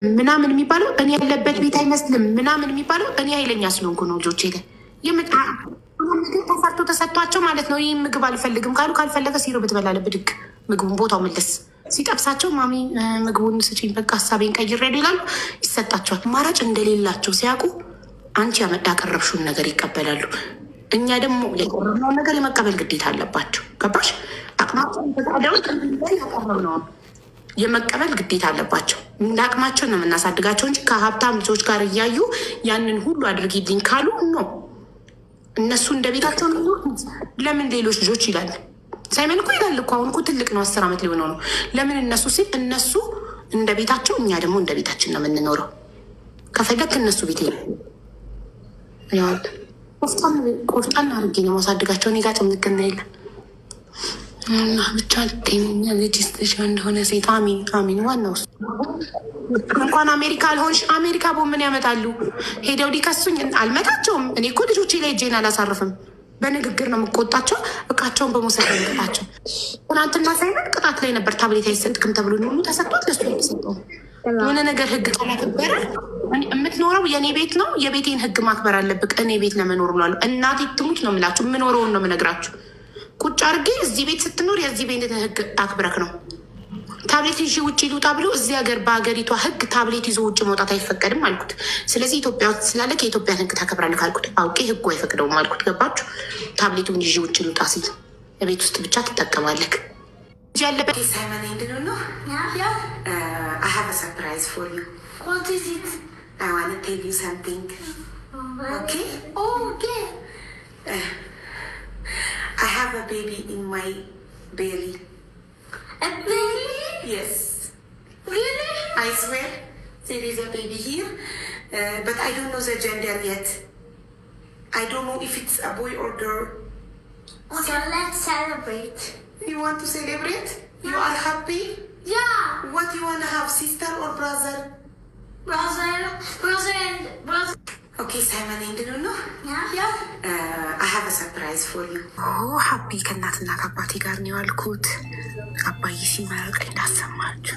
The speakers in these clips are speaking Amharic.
ምናምን የሚባለው እኔ ያለበት ቤት አይመስልም ምናምን የሚባለው እኔ ኃይለኛ ስለሆንኩ ነው። ልጆቼ ተፈርቶ ተሰጥቷቸው ማለት ነው። ይህ ምግብ አልፈልግም ካሉ ካልፈለገ ሲሮ ብትበላለ ብድግ ምግቡን ቦታው መለስ ሲጠብሳቸው ማሚ ምግቡን ስጪኝ በቃ ሀሳቤን ቀይሬ ይላሉ። ይሰጣቸዋል። አማራጭ እንደሌላቸው ሲያውቁ አንቺ ያቀረብሽውን ነገር ይቀበላሉ። እኛ ደግሞ የቀረብነውን ነገር የመቀበል ግዴታ አለባቸው። ገባሽ? አቅማቸውን ያቀረብነው የመቀበል ግዴታ አለባቸው። እንደ አቅማቸው ነው የምናሳድጋቸው እንጂ ከሀብታም ልጆች ጋር እያዩ ያንን ሁሉ አድርጊልኝ ካሉ ነው እነሱ እንደ ቤታቸው ነው። ለምን ሌሎች ልጆች ይላል ሳይመን እኮ ይላል እኮ አሁን እኮ ትልቅ ነው፣ 10 ዓመት ሊሆነው ነው። ለምን እነሱ ሲል እነሱ እንደ ቤታቸው እኛ ደግሞ እንደ ቤታችን ነው የምንኖረው። ከፈለግ እነሱ ቤት ቆፍጣን አድርጌ ነው ማሳድጋቸው። እኔ ጋ ጭምቅና የለም ብቻ ጤነኛ ልጅ ስትሽ እንደሆነ ሴት አሚን አሚን። ዋናው እንኳን አሜሪካ አልሆንሽ አሜሪካ ምን ያመጣሉ? ሄደው ሊከሱኝ አልመታቸውም። እኔ እኮ ልጆቼ ላይ እጄን አላሳርፍም። በንግግር ነው የምቆጣቸው። እቃቸውን በመውሰድ ቅጣቸው። ትናንትና ሳይሆን ቅጣት ላይ ነበር። ታብሌት አይሰጥክም ተብሎ ሁሉ ተሰጥቷት ለሱ የተሰጠው የሆነ ነገር ህግ ከማክበር የምትኖረው የእኔ ቤት ነው። የቤቴን ህግ ማክበር አለብቅ። እኔ ቤት ለመኖር ብሏሉ። እናቴ ትሙት ነው የምላችሁ። የምኖረውን ነው የምነግራችሁ። ቁጭ አድርጌ እዚህ ቤት ስትኖር የዚህ ቤት ህግ አክብረክ ነው። ታብሌት ይዤ ውጭ ልውጣ ብሎ እዚህ ሀገር በሀገሪቷ ህግ ታብሌት ይዞ ውጭ መውጣት አይፈቀድም አልኩት። ስለዚህ ኢትዮጵያ ውስጥ ስላለ የኢትዮጵያን ህግ ታከብራለህ አልኩት። አውቄ ህጉ አይፈቅደውም አልኩት። ገባችሁ? ታብሌቱን ይዤ ውጭ ልውጣ ሲል ቤት ውስጥ ብቻ ትጠቀማለህ ያለበት ሳይመን እንድን ነው። I have a surprise for you. What is it? I want to tell you something. Okay? Oh, okay. I have a baby in my belly. A baby? Yes. Really? I swear there is a baby here, but I don't know the gender yet. I don't know if it's a boy or girl. So let's celebrate. You want to celebrate? You are happy? Yeah. What you want to have, sister or brother? Brother. Okay, Simon, and you know? Yeah. I have a surprise for you. Oh, happy ከእናትና ከአባቴ ጋር ነው ያልኩት። አባዬ ሲመረቅ እንዳሰማችሁ።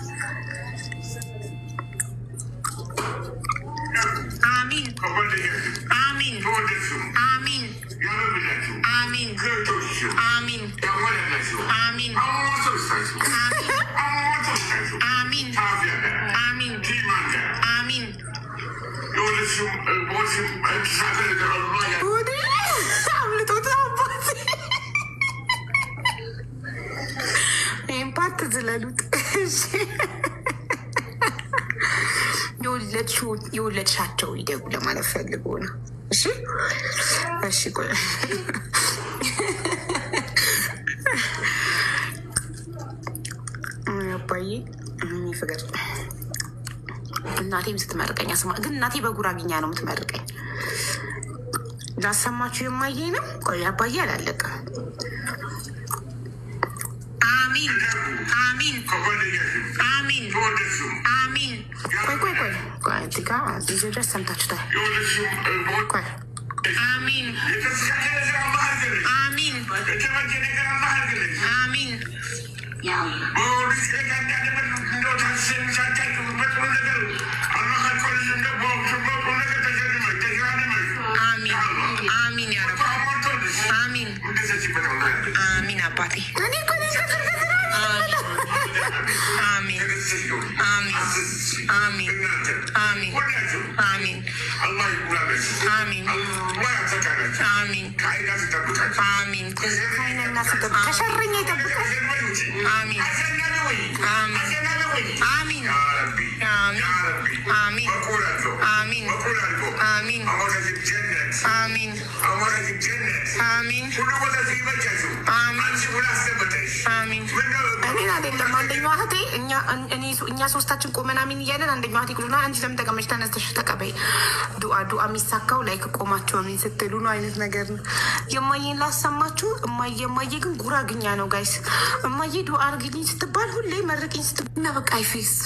አሚን አሚን አሚን አሚን አሚን አሚን አሚን አሚን አሚን ፓርት ዝለሉት። የወለድሻቸው ይደጉ ለማለት ፈልጎ ነው። እሺ እሺ። ቆይ አባዬ ፍቅር እናቴም ስትመርቀኝ አስማ ግን እናቴ በጉራግኛ ነው የምትመርቀኝ። ላሰማችሁ የማየ ነው። ቆይ አባዬ አላለቀም። አሚን አሚን አሚን አሚን። ቆይ እዚህ ጋር እዚህ ድረስ ሰምታችሁታል። ቆይ አሚን አሚን አሚን አሚን ያረብ አሚን አሚን አባቴ አሚን አሚን አሚን አሚን አሚን አሚን አሚን አሚን ከሸረኛ ይጠብቃል። አሚን አሚን አሚን አሚን አሚን አሚን አሚን አሚን አሚን። እኔን አይደለም አንደኛዋ እህቴ እኛ ሶስታችን ቆመን አሚን እያለን አንደኛዋ እህቴ ቁሉና አንቺ ለምን ተቀመጭ ተነስተሽ ተቀበይ ዱአ የሚሳካው ላይ ከቆማቸው አሚን ስትሉ ነው አይነት ነገር ነው። የማየን ላሰማችሁ። የማየ ግን ጉራግኛ ነው ጋይስ። እማየ ዱአ አርግልኝ ስትባል ሁሌ መርቅኝ ስትባል እና በቃ አይፌሶ